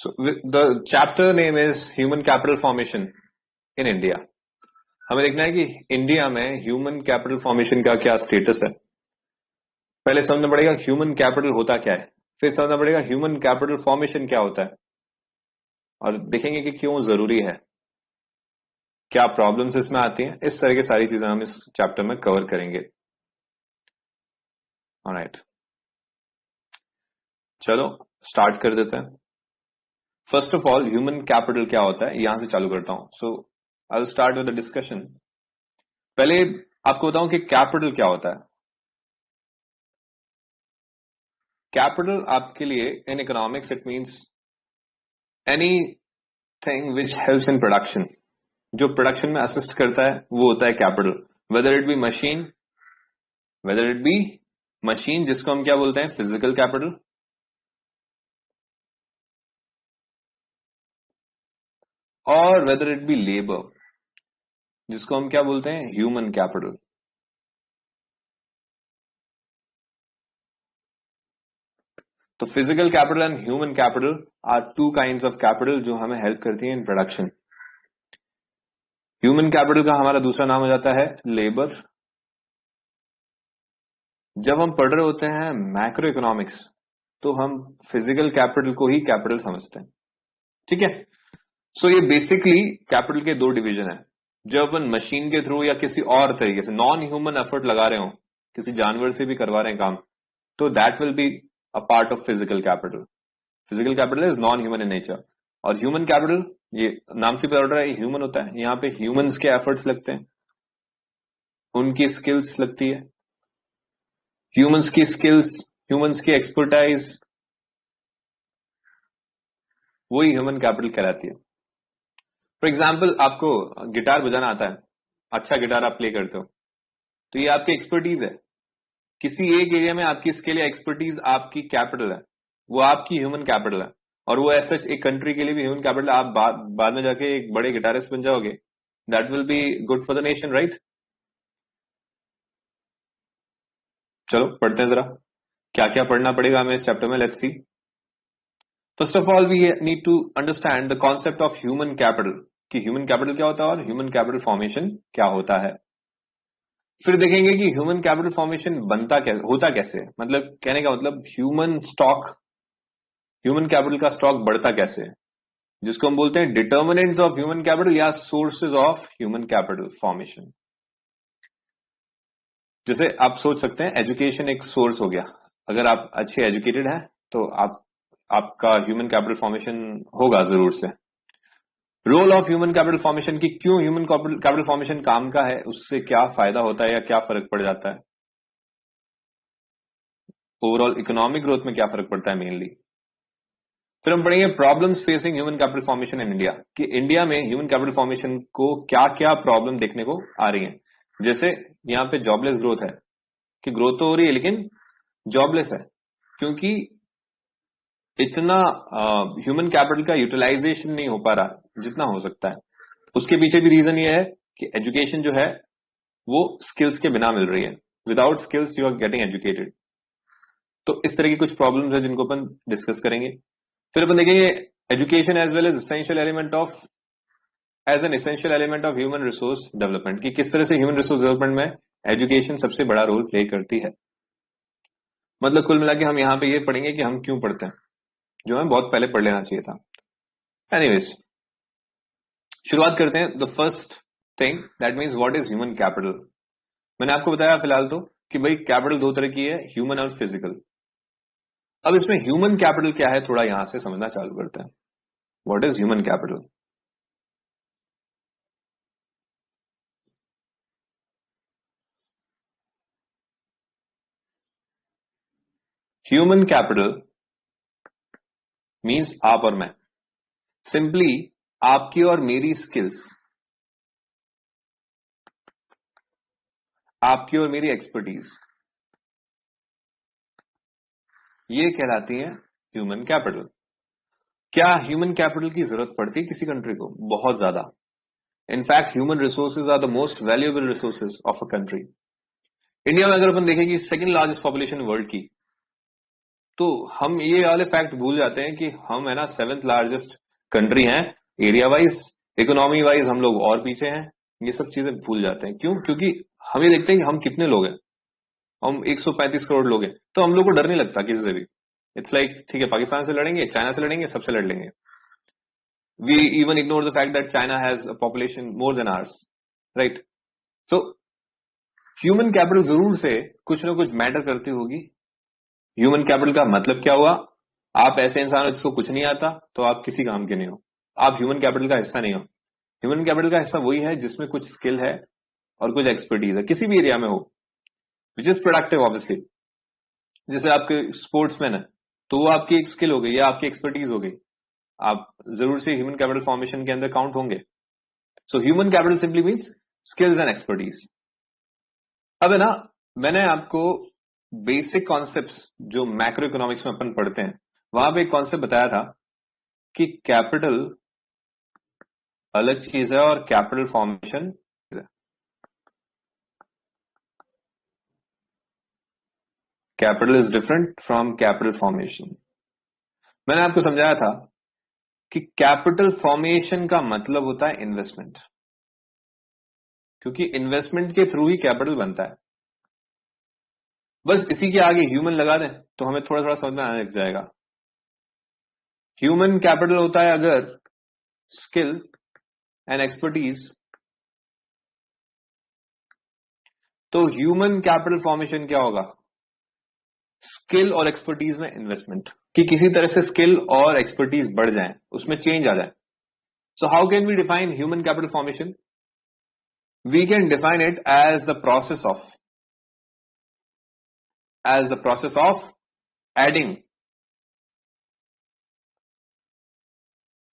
So the chapter name is Human Capital Formation in India. हमें देखना है कि इंडिया में ह्यूमन कैपिटल फॉर्मेशन का क्या स्टेटस है। पहले समझना पड़ेगा ह्यूमन कैपिटल होता क्या है, फिर समझना पड़ेगा ह्यूमन कैपिटल फॉर्मेशन क्या होता है, और देखेंगे कि क्यों जरूरी है, क्या प्रॉब्लम्स इसमें आती हैं। इस तरह की सारी चीजें हम इस चैप्टर में कवर करेंगे। ऑलराइट, चलो स्टार्ट कर देते हैं। First of all human capital क्या होता है, यहां से चालू करता हूं। So I will start with the discussion. पहले आपको बताऊं कि कैपिटल क्या होता है। कैपिटल आपके लिए in economics it means any thing which helps in production. जो प्रोडक्शन में असिस्ट करता है वो होता है capital. Whether it be machine जिसको हम क्या बोलते हैं, फिजिकल कैपिटल, और वेदर इट बी लेबर जिसको हम क्या बोलते हैं, ह्यूमन कैपिटल। तो physical capital and human capital R two kinds of capital जो हमें हेल्प करती है इन प्रोडक्शन। ह्यूमन कैपिटल का हमारा दूसरा नाम हो जाता है लेबर। जब हम पढ़ रहे होते हैं मैक्रो इकोनॉमिक्स तो हम फिजिकल कैपिटल को ही कैपिटल समझते हैं, ठीक है। सो ये बेसिकली कैपिटल के दो डिवीजन है। जब अपन मशीन के थ्रू या किसी और तरीके से नॉन ह्यूमन एफर्ट लगा रहे हो, किसी जानवर से भी करवा रहे हैं काम, तो that will be a part of physical capital. Physical capital is non human in nature. और ह्यूमन कैपिटल, ये नाम से पता चल रहा है ह्यूमन होता है, यहाँ पे ह्यूमंस के एफर्ट्स लगते हैं, उनकी स्किल्स लगती है, ह्यूमंस की स्किल्स, ह्यूमंस की एक्सपर्टाइज, वही ह्यूमन कैपिटल कहलाती है। फॉर एग्जाम्पल आपको गिटार बजाना आता है, अच्छा गिटार आप प्ले करते हो, तो ये आपकी एक्सपर्टीज है। किसी एक एरिया में आपकी स्किल या एक्सपर्टीज आपकी कैपिटल है, वो आपकी ह्यूमन कैपिटल है। और वो ऐसा एक कंट्री के लिए भी ह्यूमन कैपिटल। आप बाद में जाके एक बड़े गिटारिस्ट बन जाओगे, that will be good for the nation, right. चलो पढ़ते हैं जरा, क्या क्या पढ़ना पड़ेगा हमें इस चैप्टर में, let's see. First of all we need to understand the concept of human capital, कि ह्यूमन कैपिटल क्या होता है और ह्यूमन कैपिटल फॉर्मेशन क्या होता है। फिर देखेंगे कि ह्यूमन कैपिटल फॉर्मेशन बनता क्या, होता कैसे है, मतलब कहने का मतलब ह्यूमन स्टॉक, ह्यूमन कैपिटल का स्टॉक बढ़ता कैसे है, जिसको हम बोलते हैं डिटर्मिनेंट्स ऑफ ह्यूमन कैपिटल या sources of human capital formation. जैसे आप सोच सकते हैं एजुकेशन एक सोर्स हो गया। अगर आप अच्छे एजुकेटेड हैं तो आपका ह्यूमन कैपिटल फॉर्मेशन होगा जरूर से। Role of human capital formation, की क्यों ह्यूमन कैपिटल फॉर्मेशन काम का है, उससे क्या फायदा होता है या क्या फर्क पड़ जाता है, ओवरऑल इकोनॉमिक ग्रोथ में क्या फर्क पड़ता है मेनली। फिर हम पढ़ेंगे problems facing human capital formation in India, कि इंडिया में ह्यूमन कैपिटल फॉर्मेशन को क्या क्या प्रॉब्लम देखने को आ रही है। जैसे यहाँ पे जॉबलेस ग्रोथ है, कि ग्रोथ तो हो रही है लेकिन जॉबलेस है, क्योंकि इतना ह्यूमन कैपिटल का यूटिलाइजेशन नहीं हो पा रहा जितना हो सकता है। उसके पीछे भी रीजन ये है कि एजुकेशन जो है वो स्किल्स के बिना मिल रही है। Without skills you are getting educated. तो इस तरह की कुछ प्रॉब्लम्स है जिनको अपन डिस्कस करेंगे। फिर अपन देखेंगे education as well as essential element of human resource development, कि किस तरह से ह्यूमन रिसोर्स डेवलपमेंट में एजुकेशन सबसे बड़ा रोल प्ले करती है। मतलब कुल मिला के हम यहाँ पे ये पढ़ेंगे कि हम क्यों पढ़ते हैं, जो हमें बहुत पहले पढ़ लेना चाहिए था। एनीवेज, शुरुआत करते हैं। The first thing that means what is human capital. मैंने आपको बताया फिलहाल तो कि भाई कैपिटल दो तरह की है, ह्यूमन और फिजिकल। अब इसमें ह्यूमन कैपिटल क्या है थोड़ा यहां से समझना चालू करते हैं। What is human capital. Human capital means आप और मैं, सिंपली आपकी और मेरी स्किल्स, आपकी और मेरी एक्सपर्टीज, ये कहलाती है ह्यूमन कैपिटल। क्या ह्यूमन कैपिटल की जरूरत पड़ती है किसी कंट्री को? बहुत ज्यादा। In fact human resources are the most valuable resources of a country. India में अगर अपन देखें कि सेकंड लार्जेस्ट पॉपुलेशन वर्ल्ड की, तो हम ये वाले फैक्ट भूल जाते हैं कि हम है ना 7th लार्जेस्ट कंट्री हैं एरिया वाइज, इकोनॉमी वाइज हम लोग और पीछे हैं। ये सब चीजें भूल जाते हैं। क्यों? क्योंकि हम ये देखते हैं कि हम कितने लोग हैं। हम 135 करोड़ लोग हैं, तो हम लोग को डर नहीं लगता किसी से भी। इट्स लाइक ठीक है, पाकिस्तान से लड़ेंगे, चाइना से लड़ेंगे, सबसे लड़ लेंगे। We even ignore the fact that China has a population more than ours, right? So human capital जरूर से कुछ ना कुछ मैटर करती होगी। ह्यूमन कैपिटल का मतलब क्या हुआ? आप ऐसे इंसान हो जिसको कुछ नहीं आता, तो आप किसी काम के नहीं हो, आप ह्यूमन कैपिटल का हिस्सा नहीं हो। ह्यूमन कैपिटल का हिस्सा वही है जिसमें कुछ स्किल है और कुछ एक्सपर्टीज है, किसी भी एरिया में हो, विच इज प्रोडक्टिव ऑब्वियसली। जैसे आपके स्पोर्ट्समैन है, तो वो आपकी एक स्किल हो गई या आपकी एक्सपर्टीज हो गई, आप जरूर से ह्यूमन कैपिटल फॉर्मेशन के अंदर काउंट होंगे। सो human capital simply means skills and expertise. अब है ना, मैंने आपको बेसिक कॉन्सेप्ट्स जो मैक्रो इकोनॉमिक्स में अपन पढ़ते हैं, वहां पे एक कॉन्सेप्ट बताया था कि कैपिटल अलग चीज है और capital formation, capital is different from capital formation. मैंने आपको समझाया था कि कैपिटल फॉर्मेशन का मतलब होता है इन्वेस्टमेंट, क्योंकि इन्वेस्टमेंट के थ्रू ही कैपिटल बनता है। बस इसी के आगे ह्यूमन लगा दें तो हमें थोड़ा थोड़ा समझ में आने लग जाएगा। ह्यूमन कैपिटल होता है अगर स्किल एंड एक्सपर्टीज, तो ह्यूमन कैपिटल फॉर्मेशन क्या होगा? स्किल और एक्सपर्टीज में इन्वेस्टमेंट, कि किसी तरह से स्किल और एक्सपर्टीज बढ़ जाए, उसमें चेंज आ जाए। So how can we define human capital formation? We can define it as the process of adding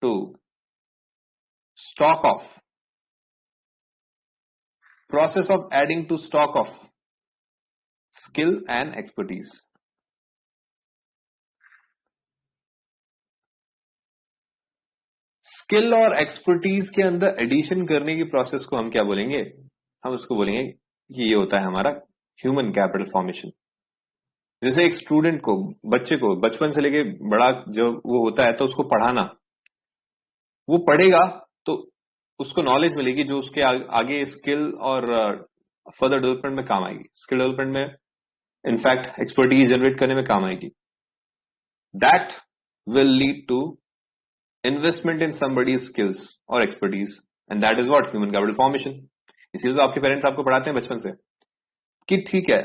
to stock of skill and expertise। Skill और एक्सपर्टीज के अंदर एडिशन करने की प्रोसेस को हम क्या बोलेंगे? हम उसको बोलेंगे कि ये होता है हमारा ह्यूमन कैपिटल फॉर्मेशन। जैसे एक स्टूडेंट को, बच्चे को बचपन से लेके बड़ा जो वो होता है, तो उसको पढ़ाना, वो पढ़ेगा तो उसको नॉलेज मिलेगी जो उसके आगे स्किल और फर्दर डेवलपमेंट में काम आएगी, स्किल डेवलपमेंट में, इनफैक्ट एक्सपर्टीज जनरेट करने में काम आएगी। That will lead to investment in somebody's skills और expertise, and that is what human capital formation. इसीलिए तो आपके पेरेंट्स आपको पढ़ाते हैं बचपन से कि ठीक है,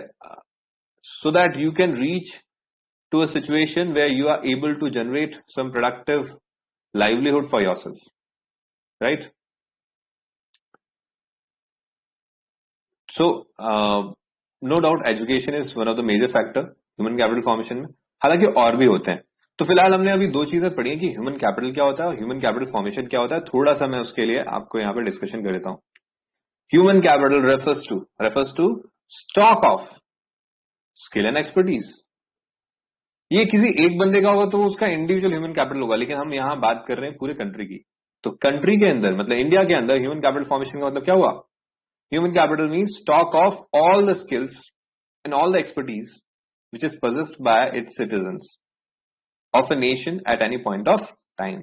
so that you can reach to a situation where you are able to generate some productive livelihood for yourself, right? So no doubt education is one of the major factor human capital formation में, हालांकि और भी होते हैं। तो फिलहाल हमने अभी दो चीजें पढ़ी हैं कि ह्यूमन कैपिटल क्या होता है और ह्यूमन कैपिटल फॉर्मेशन क्या होता है। थोड़ा सा मैं उसके लिए आपको यहाँ पे डिस्कशन कर देता हूँ। Human capital refers to stock of skill and expertise. ये किसी एक बंदे का होगा तो उसका इंडिविजुअल ह्यूमन कैपिटल होगा, लेकिन हम यहां बात कर रहे हैं पूरे कंट्री की। तो कंट्री के अंदर, मतलब इंडिया के अंदर, ह्यूमन कैपिटल फॉर्मेशन का मतलब क्या हुआ? Human capital means stock of all the skills and all the expertise which is possessed by its citizens of a nation at any point of time.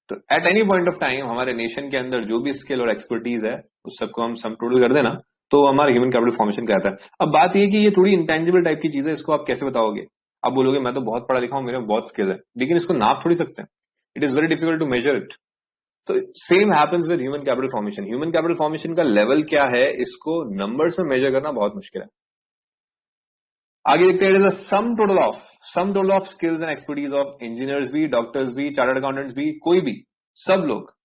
तो at any point of time हमारे nation के अंदर जो भी skill और expertise है, उस सबको हम सम टोटल कर देना, तो हमारा ह्यूमन कैपिटल फॉर्मेशन कहता है। अब बात यह कि ये थोड़ी इंटेंजिबल टाइप की चीज है, इसको आप कैसे बताओगे? आप बोलोगे मैं तो बहुत पढ़ा लिखा हूं, मेरे में बहुत स्किल है, लेकिन इसको नाप थोड़ी सकते हैं। It is very difficult to measure it. तो same happens with human capital formation. Human capital formation का लेवल क्या है, इसको नंबर्स में मेजर करना बहुत मुश्किल है। आगे देखते हैं, sum total of skills and expertise of engineers भी, डॉक्टर्स भी, चार्टर्ड अकाउंटेंट्स भी, कोई भी, सब लोग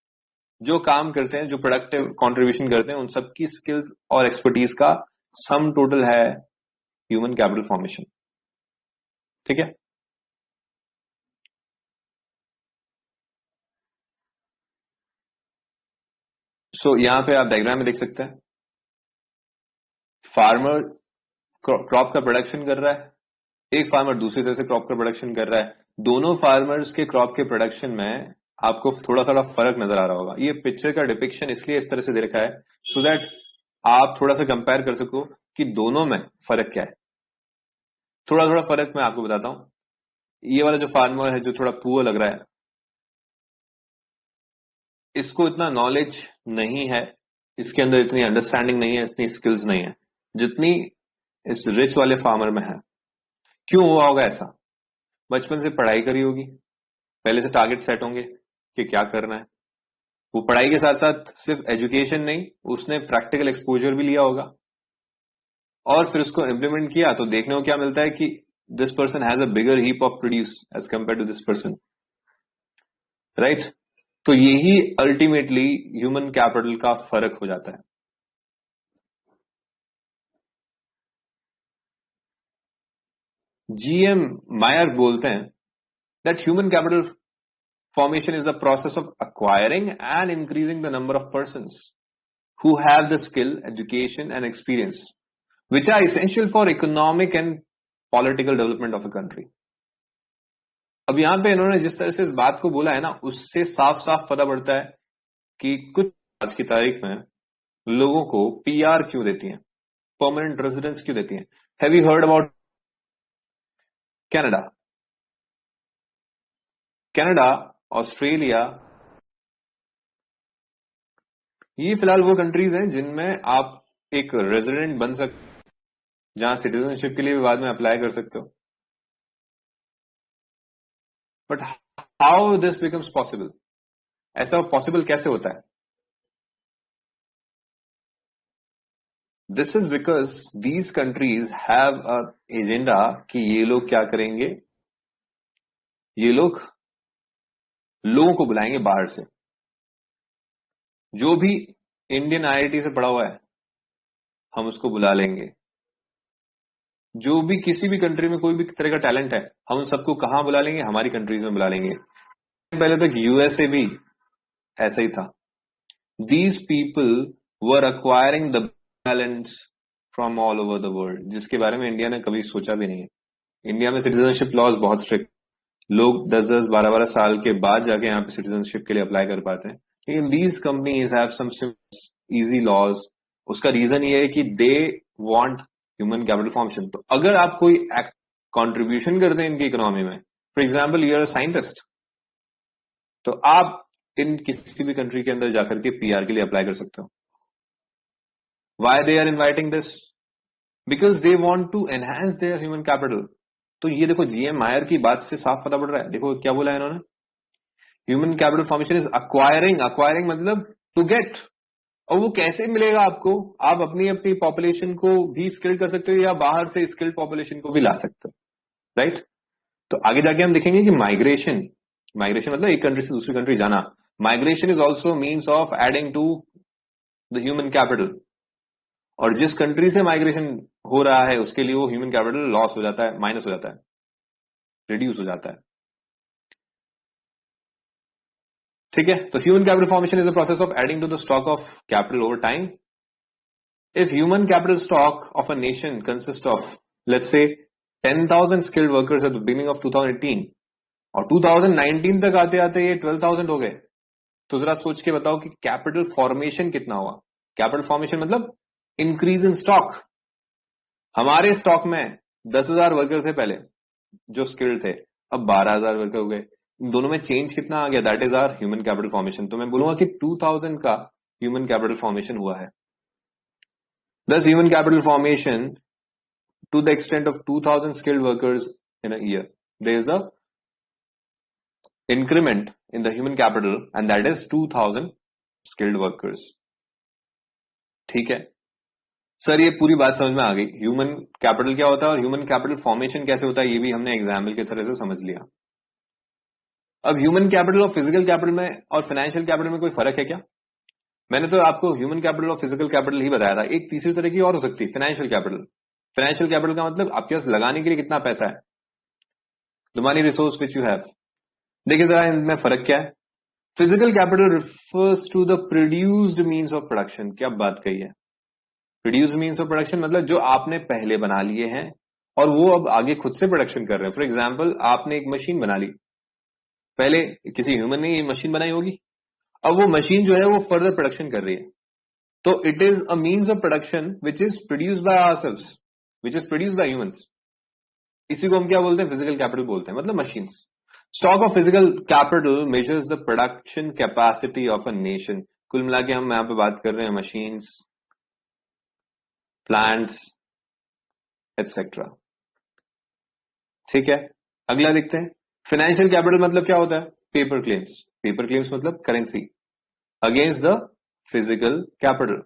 जो काम करते हैं, जो प्रोडक्टिव कंट्रीब्यूशन करते हैं, उन सबकी स्किल्स और एक्सपर्टीज का सम टोटल है ह्यूमन कैपिटल फॉर्मेशन। ठीक है? सो यहां पे आप डायग्राम में देख सकते हैं, फार्मर क्रॉप का प्रोडक्शन कर रहा है, एक फार्मर दूसरी तरह से क्रॉप का प्रोडक्शन कर रहा है। दोनों फार्मर्स के क्रॉप के प्रोडक्शन में आपको थोड़ा थोड़ा फर्क नजर आ रहा होगा। ये पिक्चर का डिपिक्शन इसलिए इस तरह से दे रखा है सो दैट आप थोड़ा सा कंपेयर कर सको कि दोनों में फर्क क्या है। थोड़ा थोड़ा फर्क मैं आपको बताता हूं। ये वाला जो फार्मर है जो थोड़ा पुअर लग रहा है, इसको इतना नॉलेज नहीं है, इसके अंदर इतनी अंडरस्टैंडिंग नहीं है, इतनी स्किल्स नहीं है जितनी इस रिच वाले फार्मर में है। क्यों हुआ होगा ऐसा? बचपन से पढ़ाई करी होगी, पहले से टारगेट सेट होंगे कि क्या करना है। वो पढ़ाई के साथ साथ सिर्फ एजुकेशन नहीं, उसने प्रैक्टिकल एक्सपोजर भी लिया होगा और फिर उसको इम्प्लीमेंट किया, तो देखने को क्या मिलता है कि this person has a bigger heap of produce as compare to this person, right? तो यही अल्टीमेटली ह्यूमन कैपिटल का फर्क हो जाता है। जीएम मायर बोलते हैं that human capital formation is the process of acquiring and increasing the number of persons who have the skill, education and experience which are essential for economic and political development of a country. अब यहां पे इन्होंने जिस तरह से इस बात को बोला है ना, उससे साफ साफ पता पड़ता है कि कुछ आज की तारीख में लोगों को पीआर क्यों देती हैं, परमानेंट रेजिडेंस क्यों देती हैं। Have you heard about Canada? Canada, Australia, ये फिलहाल वो कंट्रीज हैं जिनमें आप एक रेजिडेंट बन सकते, जहां सिटीजनशिप के लिए भी बाद में अप्लाई कर सकते हो। But how this becomes possible? ऐसा पॉसिबल कैसे होता है? This is because these countries have a agenda कि ये लोग क्या करेंगे, ये लोग लोगों को बुलाएंगे बाहर से। जो भी इंडियन आईआईटी से पढ़ा हुआ है हम उसको बुला लेंगे, जो भी किसी भी कंट्री में कोई भी तरह का टैलेंट है हम उन सबको कहां बुला लेंगे, हमारी कंट्रीज में बुला लेंगे। पहले तक यूएसए भी ऐसा ही था। These people were acquiring the talents from all over the world, जिसके बारे में इंडिया ने कभी सोचा भी नहीं है। इंडिया में सिटीजनशिप लॉज बहुत स्ट्रिक्ट, लोग 10-10 12-12 साल के बाद जाके यहाँ पे सिटीजनशिप के लिए अप्लाई कर पाते हैं। लेकिन these companies have some easy laws. उसका रीजन ये है कि they want human capital formation. तो अगर आप कोई कंट्रीब्यूशन करते हैं इनकी इकोनॉमी में, for example you are a scientist, तो आप इन किसी भी कंट्री के अंदर जाकर के पीआर के लिए अप्लाई कर सकते हो। Why they are inviting this? Because they want to enhance their human capital. तो ये देखो जीएम मायर की बात से साफ पता पड़ रहा है। देखो क्या बोला है इन्होंने, human capital formation is acquiring, acquiring मतलब टू गेट। और वो कैसे मिलेगा आपको? आप अपनी अपनी पॉपुलेशन को भी स्किल्ड कर सकते हो या बाहर से स्किल्ड पॉपुलेशन को भी ला सकते हो, राइट? तो आगे जाके हम देखेंगे कि माइग्रेशन, माइग्रेशन मतलब एक कंट्री से दूसरी कंट्री जाना। Migration is also means of adding to the human capital. और जिस कंट्री से माइग्रेशन हो रहा है उसके लिए वो ह्यूमन कैपिटल लॉस हो जाता है, माइनस हो जाता है, रिड्यूस हो जाता है। ठीक है, तो human capital formation is the process of adding to the stock of capital over time. If human capital stock of a nation consists of, let's say, 10,000 skilled workers at the beginning of 2018 और 2019 तक आते आते ये 12,000 हो गए, तो जरा सोच के बताओ कि कैपिटल फॉर्मेशन कितना हुआ। कैपिटल फॉर्मेशन मतलब इंक्रीज इन स्टॉक। हमारे स्टॉक में 10,000 वर्कर थे पहले जो स्किल्ड थे, अब 12,000 वर्कर हो गए। दोनों में चेंज कितना आ गया? That is our human capital formation. तो मैं बोलूंगा कि 2000 का ह्यूमन कैपिटल फॉर्मेशन हुआ है। Thus, human capital formation to the extent of 2,000 skilled workers in a year. There is a increment in the human capital and that is 2,000 skilled workers. ठीक है sir, ये पूरी बात समझ में आ गई। ह्यूमन कैपिटल क्या होता है और ह्यूमन कैपिटल फॉर्मेशन कैसे होता है ये भी हमने एग्जाम्पल की तरह से समझ लिया। अब ह्यूमन कैपिटल और फिजिकल कैपिटल में और फाइनेंशियल कैपिटल में कोई फर्क है क्या? मैंने तो आपको ह्यूमन कैपिटल और फिजिकल कैपिटल ही बताया था। एक तीसरी तरह की और हो सकती है, फाइनेंशियल कैपिटल। फाइनेंशियल कैपिटल का मतलब आपके पास लगाने के लिए कितना पैसा है, the money resource which you have. देखिए जरा इनमें फर्क क्या है। Physical capital refers to the produced means of production. क्या बात कही है? प्रोड्यूस्ड मीन्स ऑफ प्रोडक्शन मतलब जो आपने पहले बना लिए हैं और वो अब आगे खुद से प्रोडक्शन कर रहे हैं। फॉर एग्जाम्पल आपने एक मशीन बना ली, पहले किसी ह्यूमन ने ये मशीन बनाई होगी, अब वो मशीन जो है वो फर्दर प्रोडक्शन कर रही है। तो it is a means of production which is produced by ourselves, which is produced by humans. इसी को हम क्या बोलते हैं, फिजिकल कैपिटल बोलते हैं, मतलब machines. Stock of physical capital measures the production capacity of a nation. कुल मिला के हम यहाँ पे बात कर रहे हैं मशीन्स, प्लांट्स, एटसेट्रा। ठीक है, अगला देखते हैं। फाइनेंशियल कैपिटल मतलब क्या होता है, पेपर क्लेम्स। पेपर क्लेम्स मतलब currency against the physical capital.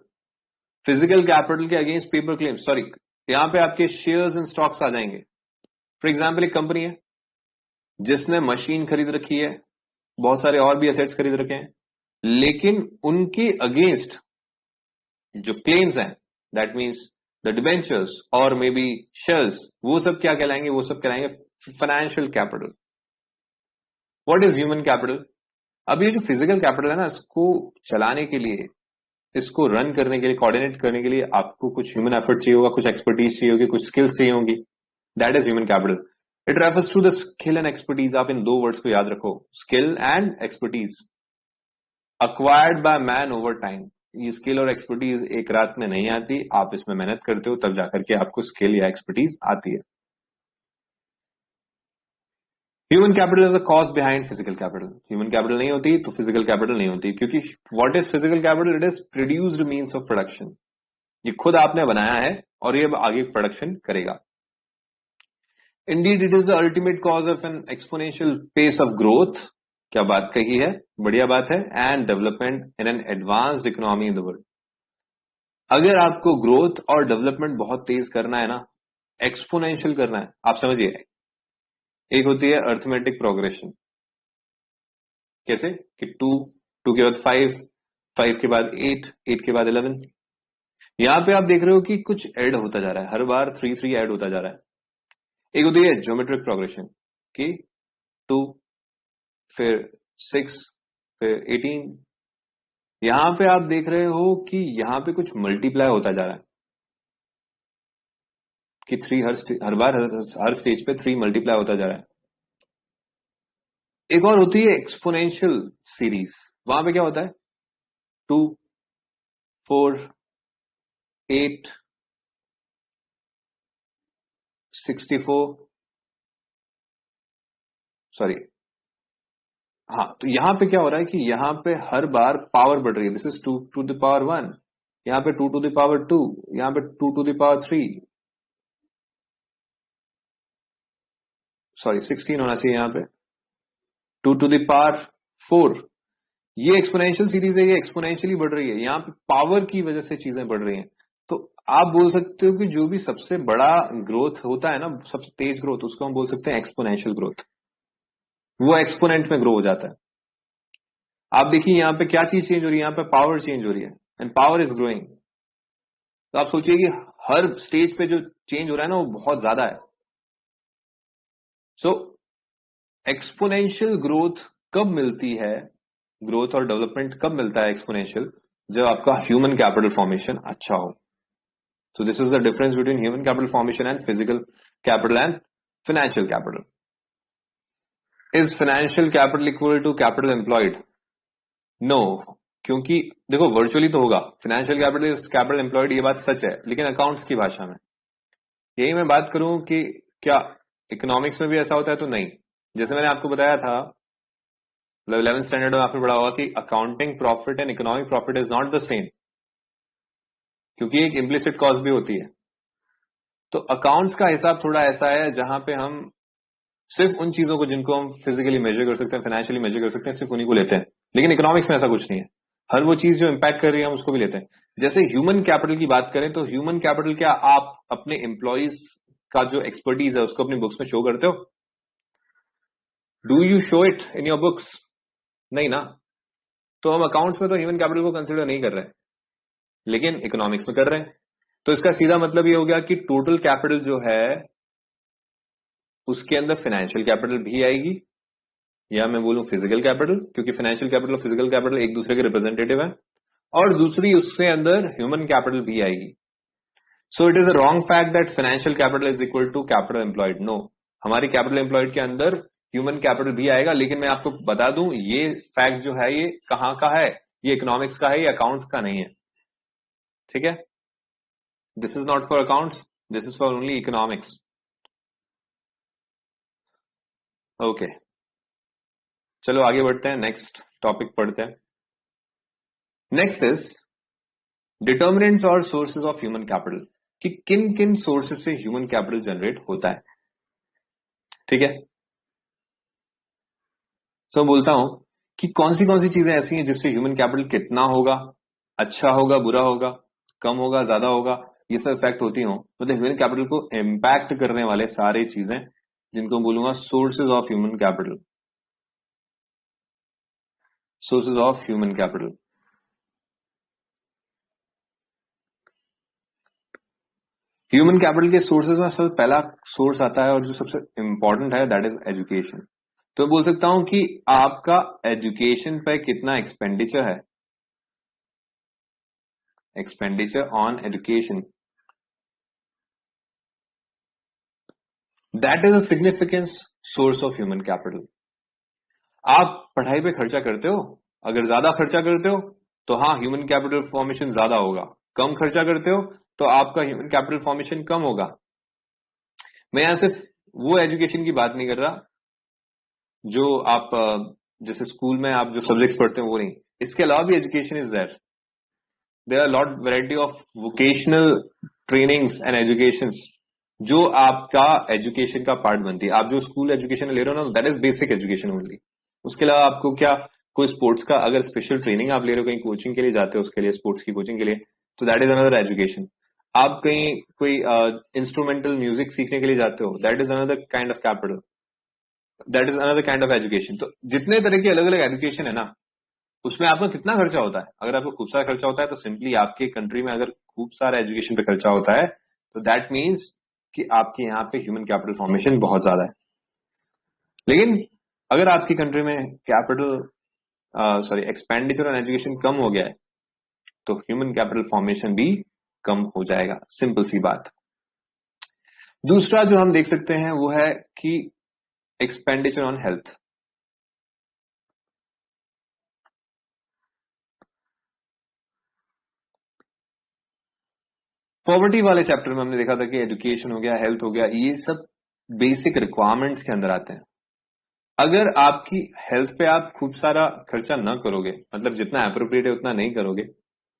Physical capital के अगेंस्ट पेपर क्लेम्स, सॉरी, यहां पे आपके शेयर्स एंड स्टॉक्स आ जाएंगे। फॉर एग्जाम्पल एक कंपनी है जिसने मशीन खरीद रखी है, बहुत सारे और भी एसेट्स खरीद रखे हैं, लेकिन उनके अगेंस्ट जो क्लेम्स हैं, दैट मीन्स द डिबेंचर्स और मे बी शेयर्स, वो सब क्या कहलाएंगे, वो सब कहलाएंगे financial capital. What is human capital? अब ये जो फिजिकल कैपिटल है ना, इसको चलाने के लिए, इसको रन करने के लिए, कोऑर्डिनेट करने के लिए आपको कुछ ह्यूमन एफर्ट चाहिए होगा, कुछ एक्सपर्टीज चाहिए होगी, कुछ स्किल्स चाहिए होंगी। That is human capital. It refers to the skill and expertise. आप इन दो वर्ड्स को याद रखो, skill and expertise, acquired by man over time. ये स्किल और एक्सपर्टीज एक रात में नहीं आती, आप इसमें मेहनत करते हो तब जाकर के आपको स्किल या एक्सपर्टीज आती है। Human capital is the cost behind physical capital. Human capital नहीं होती तो फिजिकल कैपिटल नहीं होती, क्योंकि what is physical capital? It is produced means of production. ये खुद आपने बनाया है और ये आगे प्रोडक्शन करेगा। Indeed it is the ultimate cause of an exponential pace of growth. क्या बात कही है, बढ़िया बात है। And development in an advanced economy in the world. अगर आपको ग्रोथ और डेवलपमेंट बहुत तेज करना है ना, एक्सपोनेंशियल करना है, आप समझिए, एक होती है अर्थमेटिक प्रोग्रेशन। कैसे कि टू, टू के बाद फाइव, फाइव के बाद एट, एट के बाद 11। यहां पे आप देख रहे हो कि कुछ ऐड होता जा रहा है, हर बार थ्री थ्री ऐड होता जा रहा है। एक होती है ज्योमेट्रिक प्रोग्रेशन कि टू, फिर सिक्स, फिर 18। यहां पे आप देख रहे हो कि यहां पे कुछ मल्टीप्लाई होता जा रहा है कि थ्री हर बार हर स्टेज पे थ्री मल्टीप्लाई होता जा रहा है। एक और होती है एक्सपोनेंशियल सीरीज। वहां पे क्या होता है, टू, फोर, एट, 64, सॉरी, हाँ, तो यहां पे क्या हो रहा है कि यहां पे हर बार पावर बढ़ रही है। This is two to the power one, यहां पे two to the power two, यहां पे two to the power three, sorry 16 होना चाहिए यहां पे, two to the power four. ये एक्सपोनेंशियल सीरीज है, ये एक्सपोनेंशियली बढ़ रही है, यहाँ पे पावर की वजह से चीजें बढ़ रही हैं। तो आप बोल सकते हो कि जो भी सबसे बड़ा ग्रोथ होता है ना, सबसे तेज ग्रोथ, उसको हम बोल सकते हैं एक्सपोनेंशियल ग्रोथ। वो एक्सपोनेंट में ग्रो हो जाता है। आप देखिए यहाँ पे क्या चीज चेंज हो रही है, यहाँ पे पावर चेंज हो रही है, एंड पावर इज ग्रोइंग। तो आप सोचिए कि हर स्टेज पे जो चेंज हो रहा है ना, वो बहुत ज्यादा है। सो एक्सपोनेंशियल ग्रोथ कब मिलती है, ग्रोथ और डेवलपमेंट कब मिलता है एक्सपोनेंशियल? जब आपका ह्यूमन कैपिटल फॉर्मेशन अच्छा हो। So this is the difference between human capital formation and physical capital and financial capital. Is financial capital equal to capital employed? No, क्योंकि देखो वर्चुअली तो होगा, financial capital is capital employed, ये बात सच है, लेकिन अकाउंट्स की भाषा में यही मैं बात करूं कि क्या इकोनॉमिक्स में भी ऐसा होता है, तो नहीं। जैसे मैंने आपको बताया था, मतलब 11th स्टैंडर्ड में आपने पढ़ा होगा कि accounting profit and economic profit is not the same, क्योंकि एक इम्प्लिसिट कॉस्ट भी होती है। तो अकाउंट्स का हिसाब थोड़ा ऐसा है जहां पे हम सिर्फ उन चीजों को जिनको हम फिजिकली मेजर कर सकते हैं, फाइनेंशियली मेजर कर सकते हैं, सिर्फ उन्हीं को लेते हैं। लेकिन इकोनॉमिक्स में ऐसा कुछ नहीं है, हर वो चीज जो इंपैक्ट कर रही है हम उसको भी लेते हैं। जैसे ह्यूमन कैपिटल की बात करें तो ह्यूमन कैपिटल क्या आप अपने एम्प्लॉयज का जो एक्सपर्टीज है उसको अपनी बुक्स में शो करते हो? Do you show it in your books? नहीं ना। तो हम अकाउंट्स में तो ह्यूमन कैपिटल को कंसिडर नहीं कर रहे हैं, लेकिन इकोनॉमिक्स में कर रहे हैं। तो इसका सीधा मतलब ये हो गया कि टोटल कैपिटल जो है उसके अंदर फाइनेंशियल कैपिटल भी आएगी, या मैं बोलूं फिजिकल कैपिटल, क्योंकि फाइनेंशियल कैपिटल और फिजिकल कैपिटल एक दूसरे के रिप्रेजेंटेटिव है। और दूसरी उसके अंदर ह्यूमन कैपिटल भी आएगी। So it is a wrong fact that financial capital is equal to capital employed. No, हमारी कैपिटल एम्प्लॉयड के अंदर ह्यूमन कैपिटल भी आएगा, लेकिन मैं आपको बता दूं ये फैक्ट जो है ये कहां का है, ये इकोनॉमिक्स का है, ये अकाउंट्स का नहीं है। ठीक है, this is not for accounts, this is for only economics. Okay, चलो आगे बढ़ते हैं, नेक्स्ट टॉपिक पढ़ते हैं। नेक्स्ट इज डिटर्मिनेंट्स और सोर्सेज ऑफ ह्यूमन कैपिटल, कि किन किन सोर्सेज से ह्यूमन कैपिटल जनरेट होता है। ठीक है, सो बोलता हूं कि कौन सी चीजें ऐसी हैं जिससे ह्यूमन कैपिटल कितना होगा, अच्छा होगा, बुरा होगा, कम होगा, ज्यादा होगा, ये सब इफेक्ट होती हो, मतलब ह्यूमन कैपिटल को इम्पैक्ट करने वाले सारे चीजें, जिनको बोलूंगा sources of human capital. Sources of human capital, human capital के सोर्सेज में सबसे पहला सोर्स आता है और जो सबसे इंपॉर्टेंट है दैट इज एजुकेशन। तो बोल सकता हूं कि आपका एजुकेशन पे कितना एक्सपेंडिचर है, expenditure on education, that is a significance source of human capital. आप पढ़ाई पे खर्चा करते हो, अगर ज्यादा खर्चा करते हो तो हाँ ह्यूमन कैपिटल फॉर्मेशन ज्यादा होगा, कम खर्चा करते हो तो आपका ह्यूमन कैपिटल फॉर्मेशन कम होगा। मैं यहां सिर्फ वो एजुकेशन की बात नहीं कर रहा जो आप जैसे स्कूल में आप जो सब्जेक्ट्स पढ़ते हो वो नहीं, इसके अलावा भी education is there are lot variety of vocational trainings and education जो आपका एजुकेशन का पार्ट बनती है। आप जो स्कूल एजुकेशन ले रहे हो ना, that is basic education only. उसके अलावा आपको क्या कोई स्पोर्ट्स का अगर स्पेशल ट्रेनिंग आप ले रहे हो, कहीं कोचिंग के लिए जाते हो, उसके लिए स्पोर्ट्स की कोचिंग के लिए, तो दैट इज अनदर एजुकेशन। आप कहीं कोई इंस्ट्रूमेंटल म्यूजिक सीखने के लिए जाते हो, that is another kind of capital, that is another kind of education. तो जितने तरह की अलग अलग एजुकेशन है ना, उसमें आपका कितना खर्चा होता है। अगर आपको खूब सारा खर्चा होता है तो सिंपली आपके कंट्री में अगर खूब सारा एजुकेशन पे खर्चा होता है तो दैट मीन्स कि आपके यहाँ पे ह्यूमन कैपिटल फॉर्मेशन बहुत ज्यादा है। लेकिन अगर आपकी कंट्री में capital sorry expenditure on education कम हो गया है तो ह्यूमन कैपिटल फॉर्मेशन भी कम हो जाएगा, सिंपल सी बात। दूसरा जो हम देख सकते हैं वो है कि एक्सपेंडिचर ऑन हेल्थ। पॉवर्टी वाले चैप्टर में हमने देखा था कि एजुकेशन हो गया, हेल्थ हो गया, ये सब बेसिक रिक्वायरमेंट्स के अंदर आते हैं। अगर आपकी हेल्थ पे आप खूब सारा खर्चा ना करोगे, मतलब जितना अप्रोप्रिएट है उतना नहीं करोगे,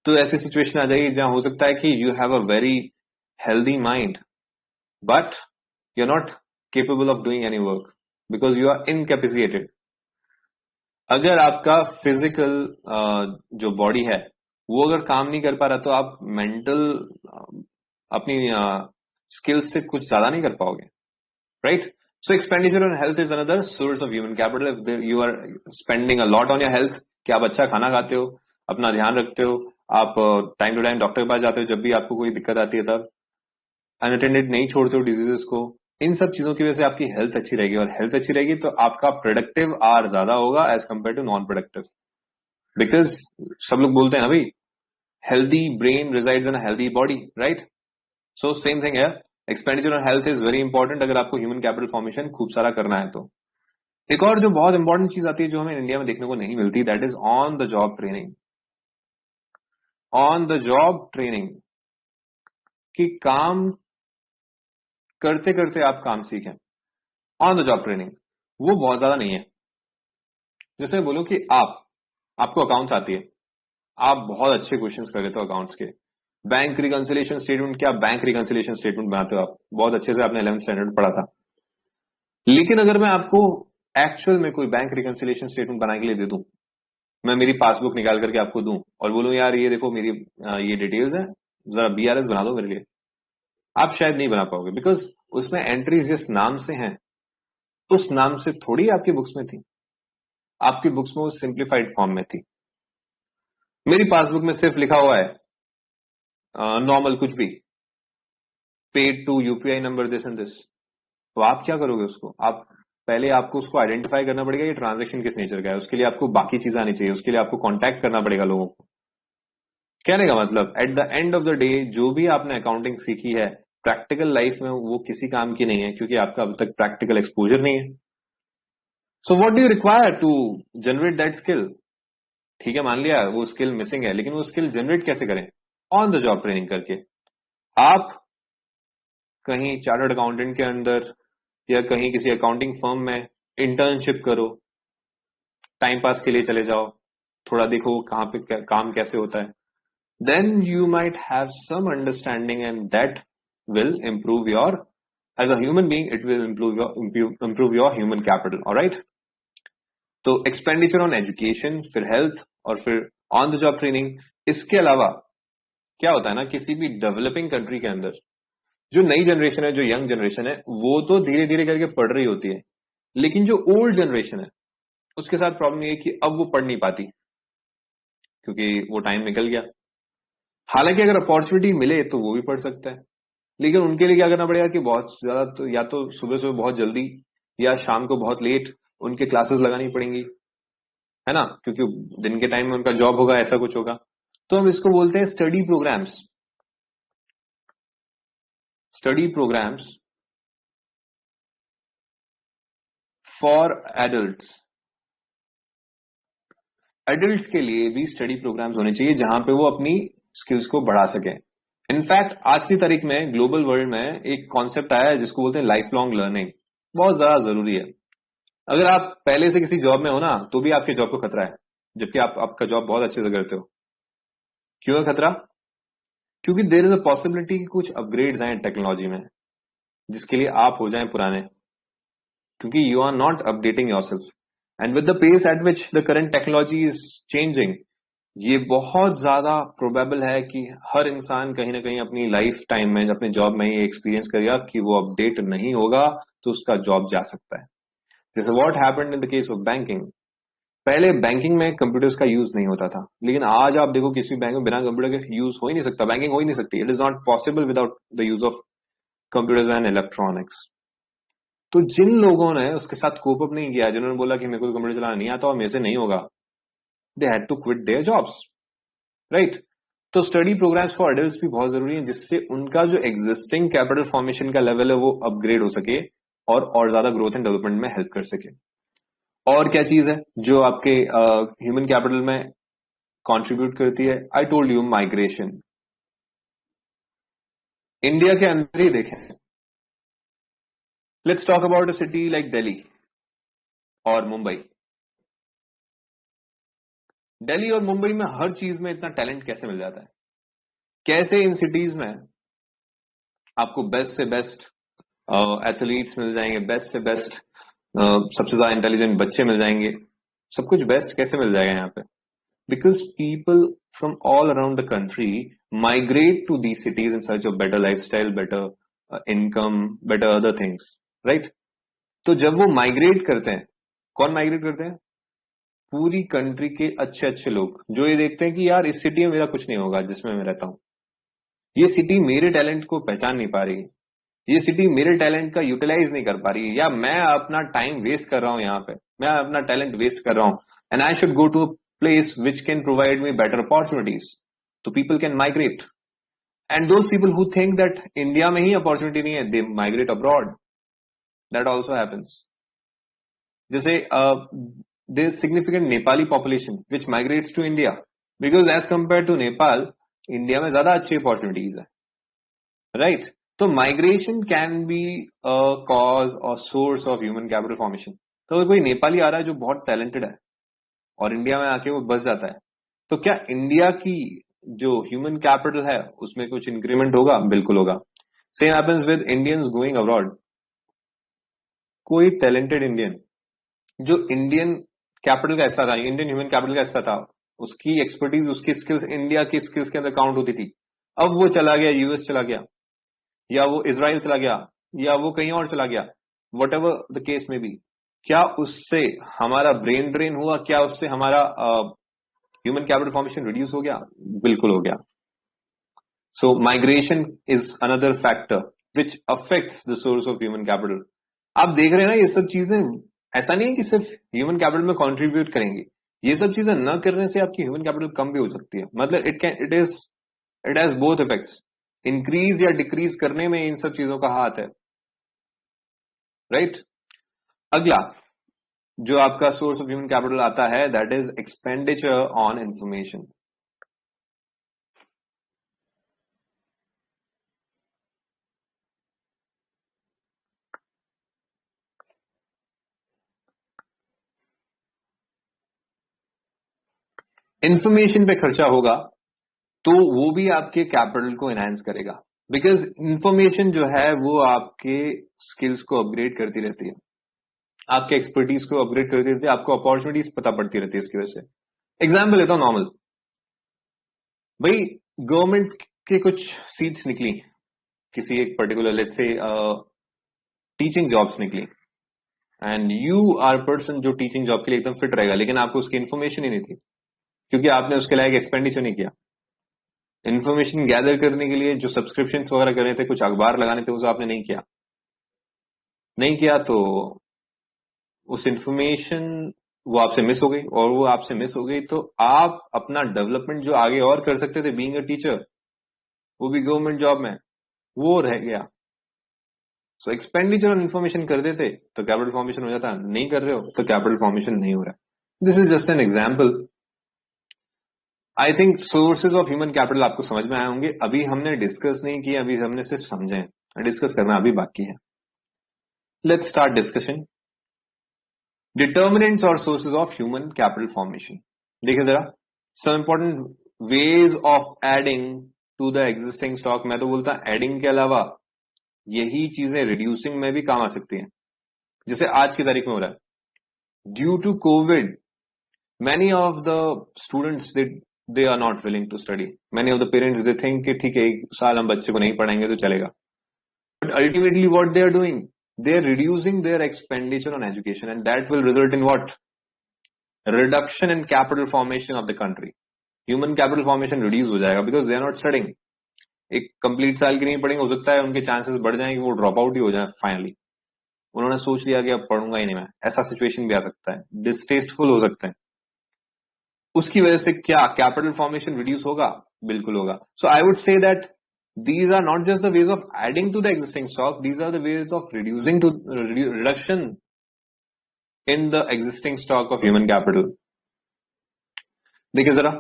तो ऐसी सिचुएशन आ जाएगी जहां हो सकता है कि you have a very healthy mind but you are not capable of doing any work because you are incapacitated. अगर आपका फिजिकल जो बॉडी है वो अगर काम नहीं कर पा रहा तो आप मेंटल अपनी स्किल्स से कुछ ज्यादा नहीं कर पाओगे, right? So expenditure on health is another source of human capital. If you are spending a lot on your health, कि आप अच्छा खाना खाते हो, अपना ध्यान रखते हो, आप टाइम टू टाइम डॉक्टर के पास जाते हो जब भी आपको कोई दिक्कत आती है, तब अनअटेंडेड नहीं छोड़ते हो डिजीजेस को, इन सब चीजों की वजह से आपकी हेल्थ अच्छी रहेगी, और हेल्थ अच्छी रहेगी तो आपका प्रोडक्टिव आर ज्यादा होगा as compare to non productive. Because सब लोग बोलते हैं ना भाई, healthy brain resides in a healthy body, right? So same thing है, expenditure on health is very important अगर आपको ह्यूमन कैपिटल फॉर्मेशन खूब सारा करना है तो। एक और जो बहुत इंपॉर्टेंट चीज आती है जो हमें इंडिया में देखने को नहीं मिलती, that is on the job training. On the job training, कि काम करते करते आप काम सीखें, ऑन द जॉब ट्रेनिंग वो बहुत ज्यादा नहीं है। जैसे मैं बोलूं कि आपको अकाउंट्स आती है, आप बहुत अच्छे क्वेश्चंस कर लेते हो अकाउंट्स के, बैंक रिकंसिलिएशन स्टेटमेंट, क्या बैंक रिकंसिलिएशन स्टेटमेंट बनाते हो आप, बहुत अच्छे से आपने 11th स्टैंडर्ड पढ़ा था। लेकिन अगर मैं आपको एक्चुअल में कोई बैंक रिकंसिलिएशन स्टेटमेंट बनाने के लिए दे दूं, मैं मेरी पासबुक निकाल करके आपको दूं और बोलूं यार ये देखो मेरी ये डिटेल्स हैं, जरा बीआरएस बना दो मेरे लिए, आप शायद नहीं बना पाओगे, बिकॉज उसमें एंट्रीज जिस नाम से हैं उस नाम से थोड़ी आपकी बुक्स में थी। आपकी बुक्स में वो सिंप्लीफाइड फॉर्म में थी। मेरी पासबुक में सिर्फ लिखा हुआ है नॉर्मल कुछ भी, paid to UPI number this and this. तो आप क्या करोगे उसको, आप पहले आपको उसको आइडेंटिफाई करना पड़ेगा ये ट्रांजैक्शन किस नेचर का है, उसके लिए आपको बाकी चीजें आनी चाहिए, उसके लिए आपको कांटेक्ट करना पड़ेगा लोगों को। कहने का मतलब at the end of the day जो भी आपने अकाउंटिंग सीखी है प्रैक्टिकल लाइफ में वो किसी काम की नहीं है, क्योंकि आपका अब तक प्रैक्टिकल एक्सपोजर नहीं है। So what do you require to generate that skill? ठीक है, मान लिया वो स्किल मिसिंग है, लेकिन वो स्किल जनरेट कैसे करें? ऑन द जॉब ट्रेनिंग करके। आप कहीं चार्टर्ड अकाउंटेंट के अंदर या कहीं किसी अकाउंटिंग फर्म में इंटर्नशिप करो, टाइम पास के लिए चले जाओ, थोड़ा देखो कहाँ पे काम कैसे होता है, then you might have some understanding and that will improve your, as a human being, it will improve your human capital. All right. तो एक्सपेंडिचर ऑन एजुकेशन, फिर हेल्थ, और फिर ऑन द जॉब ट्रेनिंग. इसके अलावा क्या होता है ना, किसी भी डेवलपिंग कंट्री के अंदर जो नई जनरेशन है, जो यंग जनरेशन है, वो तो धीरे धीरे करके पढ़ रही होती है, लेकिन जो ओल्ड जनरेशन है उसके साथ प्रॉब्लम ये है कि अब वो पढ़ नहीं पाती क्योंकि वो टाइम निकल गया. हालांकि अगर अपॉर्चुनिटी मिले तो वो भी पढ़ सकता है, लेकिन उनके लिए क्या करना पड़ेगा कि बहुत ज्यादा तो या तो सुबह सुबह बहुत जल्दी या शाम को बहुत लेट उनके क्लासेस लगानी पड़ेंगी, है ना, क्योंकि दिन के टाइम में उनका जॉब होगा, ऐसा कुछ होगा. तो हम इसको बोलते हैं study programs. Study programs for adults. Adults के लिए भी स्टडी प्रोग्राम्स होने चाहिए जहां पे वो अपनी स्किल्स को बढ़ा सकें. इनफैक्ट आज की तारीख में ग्लोबल वर्ल्ड में एक कॉन्सेप्ट आया है जिसको बोलते हैं लाइफ लॉन्ग लर्निंग. बहुत ज्यादा जरूरी है. अगर आप पहले से किसी जॉब में हो ना, तो भी आपके जॉब को खतरा है, जबकि आप आपका जॉब बहुत अच्छे से करते हो. क्यों है खतरा? क्योंकि देर इज अ पॉसिबिलिटी कि कुछ अपग्रेड्स आए टेक्नोलॉजी में जिसके लिए आप हो जाएं पुराने, क्योंकि you are not updating yourself. And with the pace at which the current technology is changing, ये बहुत ज्यादा प्रोबेबल है कि हर इंसान कहीं ना कहीं अपनी लाइफ टाइम में, अपने जॉब में ये एक्सपीरियंस करेगा कि वो अपडेट नहीं होगा तो उसका जॉब जा सकता है. जैसे what happened in the case of banking. पहले बैंकिंग में कंप्यूटर्स का यूज नहीं होता था, लेकिन आज आप देखो किसी बैंक में बिना कंप्यूटर के यूज हो ही नहीं सकता, बैंकिंग हो ही नहीं सकती. It is not possible without the use of computers and electronics. तो जिन लोगों ने उसके साथ कोप अप नहीं किया, जिन्होंने बोला कि मेरे को तो कंप्यूटर चलाना नहीं आता और मेरे से नहीं होगा, they had to quit their jobs, right. तो स्टडी प्रोग्राम्स फॉर एडल्ट्स भी बहुत जरूरी है, जिससे उनका जो एग्जिस्टिंग कैपिटल फॉर्मेशन का लेवल है वो अपग्रेड हो सके और ज्यादा ग्रोथ एंड डेवलपमेंट में हेल्प कर सके. और क्या चीज है जो आपके ह्यूमन कैपिटल में कंट्रीब्यूट करती है? I told you, migration. India के अंदर ही देखें, let's talk about a city like Delhi और मुंबई. दिल्ली और मुंबई में हर चीज में इतना टैलेंट कैसे मिल जाता है? कैसे इन सिटीज में आपको बेस्ट से बेस्ट एथलीट्स मिल जाएंगे, बेस्ट से बेस्ट सबसे ज्यादा इंटेलिजेंट बच्चे मिल जाएंगे, सब कुछ बेस्ट कैसे मिल जाएगा यहाँ पे? Because people from all around the country migrate to the cities in search of better life style, better income, better other things, right. तो जब वो माइग्रेट करते हैं, कौन माइग्रेट करते हैं? पूरी कंट्री के अच्छे अच्छे लोग, जो ये देखते हैं कि यार इस सिटी में मेरा कुछ नहीं होगा जिसमें मैं रहता हूं, ये सिटी मेरे टैलेंट को पहचान नहीं पा रही, ये सिटी मेरे टैलेंट का यूटिलाइज नहीं कर पा रही, या मैं अपना टाइम वेस्ट कर रहा हूं यहाँ पे, मैं अपना टैलेंट वेस्ट कर रहा हूं, and I should go to place which can provide me better opportunities. तो people can migrate. And those people who think that India में ही अपॉर्चुनिटी नहीं है, they migrate abroad. That also happens. जैसे there significant Nepali population which migrates to India, because as compare to Nepal, India में ज्यादा अच्छी opportunities है, राइट. तो migration can be a cause और source of human capital formation. तो अगर कोई नेपाली आ रहा है जो बहुत टैलेंटेड है और इंडिया में आके वो बस जाता है, तो क्या इंडिया की जो ह्यूमन कैपिटल है उसमें कुछ इंक्रीमेंट होगा? बिल्कुल होगा. Same happens with Indians going abroad. कोई टैलेंटेड इंडियन जो इंडियन कैपिटल का हिस्सा था, इंडियन ह्यूमन कैपिटल का हिस्सा था, उसकी एक्सपर्टीज, उसकी स्किल्स इंडिया की स्किल्स के अंदर काउंट होती थी, अब वो चला गया यूएस, चला गया, या वो इसराइल चला गया, या वो कहीं और चला गया, वट एवर द केस में बी. क्या उससे हमारा ब्रेन ड्रेन हुआ? क्या उससे हमारा ह्यूमन कैपिटल फॉर्मेशन रिड्यूस हो गया? बिल्कुल हो गया. So migration is another factor which affects the source of human capital. आप देख रहे हैं ना, ये सब चीजें ऐसा नहीं है कि सिर्फ ह्यूमन कैपिटल में कंट्रीब्यूट करेंगी, ये सब चीजें न करने से आपकी ह्यूमन कैपिटल कम भी हो सकती है. मतलब it has both effects. Increase या डिक्रीज करने में इन सब चीजों का हाथ है, राइट. अगला जो आपका सोर्स ऑफ ह्यूमन कैपिटल आता है, that is expenditure on information. Information पे खर्चा होगा तो वो भी आपके कैपिटल को एनहांस करेगा, बिकॉज इंफॉर्मेशन जो है वो आपके स्किल्स को अपग्रेड करती रहती है, आपके एक्सपर्टीज को अपग्रेड करती रहती है, आपको अपॉर्चुनिटीज पता पड़ती रहती है इसकी वजह से। एग्जाम्पल लेता हूं नॉर्मल, भाई गवर्नमेंट के कुछ सीट्स निकली किसी एक particular, let's say teaching jobs निकली, एंड यू आर पर्सन जो टीचिंग जॉब के लिए एकदम फिट रहेगा, लेकिन आपको उसकी इन्फॉर्मेशन ही नहीं थी क्योंकि आपने उसके लायक एक्सपेंडिचर नहीं किया। इन्फॉर्मेशन गैदर करने के लिए जो सब्सक्रिप्शन वगैरह करने थे, कुछ अखबार लगाने थे, उसे आपने नहीं किया तो उस इंफॉर्मेशन वो आपसे मिस हो गई, और वो आपसे मिस हो गई तो आप अपना डेवलपमेंट जो आगे और कर सकते थे बीइंग अ टीचर, वो भी गवर्नमेंट जॉब में, वो रह गया। सो एक्सपेंडिचर ऑन इन्फॉर्मेशन कर देते तो कैपिटल फॉर्मेशन हो जाता, नहीं कर रहे हो तो कैपिटल फॉर्मेशन नहीं हो रहा। This is just an example. I think sources of human capital आपको समझ में आए होंगे। अभी हमने डिस्कस नहीं किया, अभी हमने सिर्फ समझे, डिस्कस करना अभी बाकी है। Let's start discussion. डिटर्मिनेंट्स और sources of human capital formation. देखिए जरा, some important ways of adding to the existing stock. मैं तो बोलता एडिंग के अलावा यही चीजें रिड्यूसिंग में भी काम आ सकती हैं, जैसे आज की तारीख में हो रहा है। Due to COVID many of the students they are not willing to study. Many of the parents they think कि ठीक है एक साल हम बच्चे को नहीं पढ़ाएंगे तो चलेगा, but ultimately what they are doing, they are reducing their expenditure on education, and that will result in what? Reduction in capital formation of the country. Human capital formation reduce हो जाएगा because they are not studying. एक complete साल की नहीं पढ़ेंगे, हो सकता है उनके चांसेस बढ़ जाएं कि वो ड्रॉप आउट ही हो जाए फाइनली। उन्होंने सोच लिया कि अब पढ़ूंगा ही नहीं मैं, ऐसा सिचुएशन भी आ सकता है, डिस्टेस्टफुल हो सकता है। उसकी वजह से क्या कैपिटल फॉर्मेशन रिड्यूस होगा? बिल्कुल होगा। So I would say that these are not just the ways of adding to the existing stock, these are the ways of reduction in the existing stock of human capital. देखिए जरा,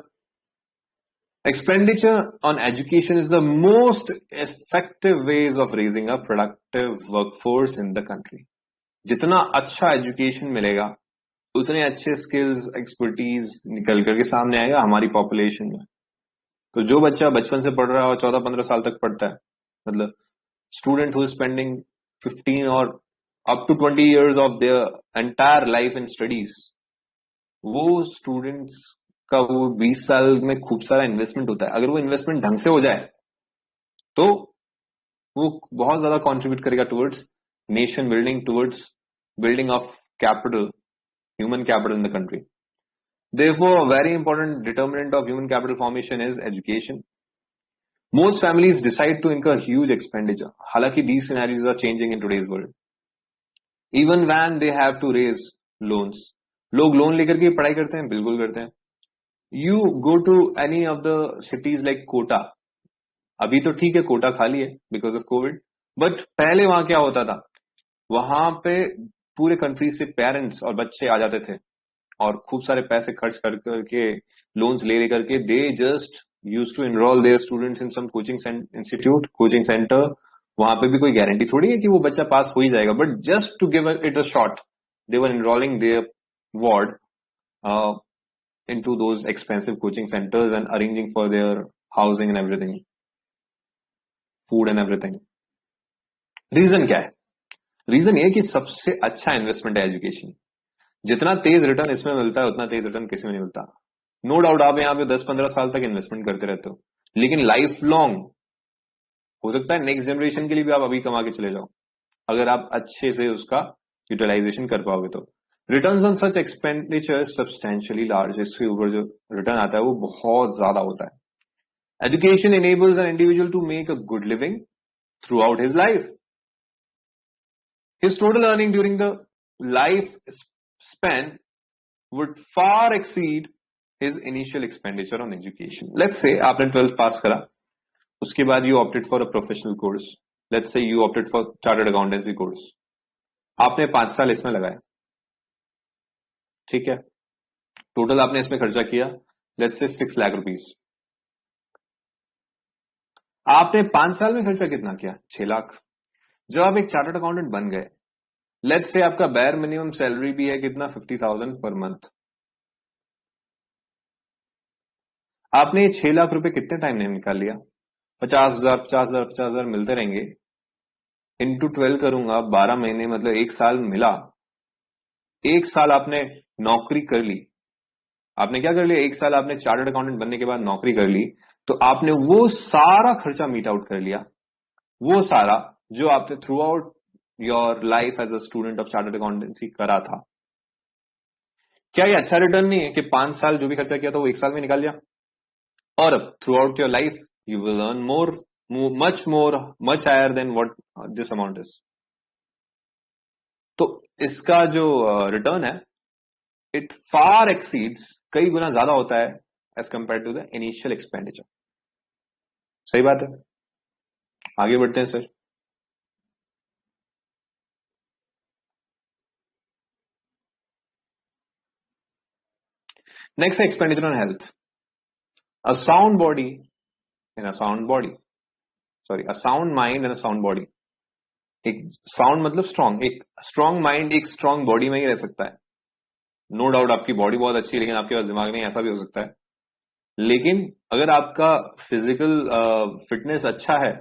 expenditure on education is the most effective ways of raising a productive workforce in the country. जितना अच्छा education मिलेगा उतने अच्छे skills expertise निकल करके सामने आएगा हमारी पॉपुलेशन में। तो जो बच्चा बचपन से पढ़ रहा है और 14-15 साल तक पढ़ता है, मतलब स्टूडेंट हु इज स्पेंडिंग 15 और up to 20 years of their entire life in studies, वो स्टूडेंट्स का वो 20 साल में खूब सारा इन्वेस्टमेंट होता है। अगर वो इन्वेस्टमेंट ढंग से हो जाए तो वो बहुत ज्यादा कॉन्ट्रीब्यूट करेगा towards nation building, towards building of capital, human capital in the country. Therefore, a very important determinant of human capital formation is education. Most families decide to incur huge expenditure. हालांकि these scenarios are changing in today's world. Even when they have to raise loans. लोग loan लेकर के पढ़ाई करते हैं, बिल्कुल करते हैं। You go to any of the cities like Kota. अभी तो ठीक है कोटा खाली है because of COVID. But पहले वहां क्या होता था? वहां पे पूरे कंट्री से पेरेंट्स और बच्चे आ जाते थे और खूब सारे पैसे खर्च कर करके लोन्स ले लेकर के they just use to enroll their students in some coaching institute, coaching centre. वहां पे भी कोई गारंटी थोड़ी है कि वो बच्चा पास हो ही जाएगा, but just to give it a shot they were enrolling their ward into those expensive coaching centers and arranging for their housing and everything, food and everything. Reason क्या है? रीजन ये कि सबसे अच्छा इन्वेस्टमेंट है एजुकेशन। जितना तेज return इसमें मिलता है उतना तेज रिटर्न किसी में नहीं मिलता। नो डाउट आप यहाँ पे 10-15 साल तक इन्वेस्टमेंट करते रहते हो, लेकिन लाइफ लॉन्ग हो सकता है नेक्स्ट जनरेशन के लिए भी आप अभी कमा के चले जाओ अगर आप अच्छे से उसका यूटिलाइजेशन कर पाओगे तो। Returns on such expenditure substantially large, इसके ऊपर जो रिटर्न आता है वो बहुत ज्यादा होता है। Education enables an individual to make a good living throughout his life. His total earning during the life span would far exceed his initial expenditure on education. Let's say आपने 12th पास करा, उसके बाद you opted for a professional course. Let's say you opted for chartered accountancy course. आपने 5 साल इसमें लगाया, ठीक है, टोटल आपने इसमें खर्चा किया लेट्स से 6 लाख रुपीस। आपने 5 साल में खर्चा कितना किया? 6 लाख। जब आप एक चार्टर्ड अकाउंटेंट बन गए, लेट्स से आपका बेयर मिनिमम सैलरी भी है कितना? 50,000 पर मंथ। आपने 6 लाख रुपए कितने टाइम में निकाल लिया? 50,000 50,000 50,000 मिलते रहेंगे, इंटू 12 करूंगा, 12 महीने मतलब 1 साल मिला। 1 साल आपने नौकरी कर ली, आपने क्या कर लिया, 1 साल आपने चार्टर्ड अकाउंटेंट बनने के बाद नौकरी कर ली, तो आपने वो सारा खर्चा मीट आउट कर लिया, वो सारा जो आपने throughout your life as a student of chartered accountancy करा था। क्या ये अच्छा रिटर्न नहीं है कि 5 साल जो भी खर्चा किया था वो 1 साल में निकाल लिया, और अब throughout your life you will earn more, more much higher than what this amount is. तो इसका जो रिटर्न है, इट फार एक्सीड्स, कई गुना ज्यादा होता है as compare to the initial expenditure. सही बात है। आगे बढ़ते हैं sir. Next expenditure on health. A sound body in a sound body, sorry, a sound mind in a sound body. एक साउंड मतलब स्ट्रांग, एक स्ट्रांग माइंड एक स्ट्रांग बॉडी में ही रह सकता है। नो डाउट आपकी बॉडी बहुत अच्छी है लेकिन आपके पास दिमाग नहीं, ऐसा भी हो सकता है। लेकिन अगर आपका फिजिकल फिटनेस अच्छा है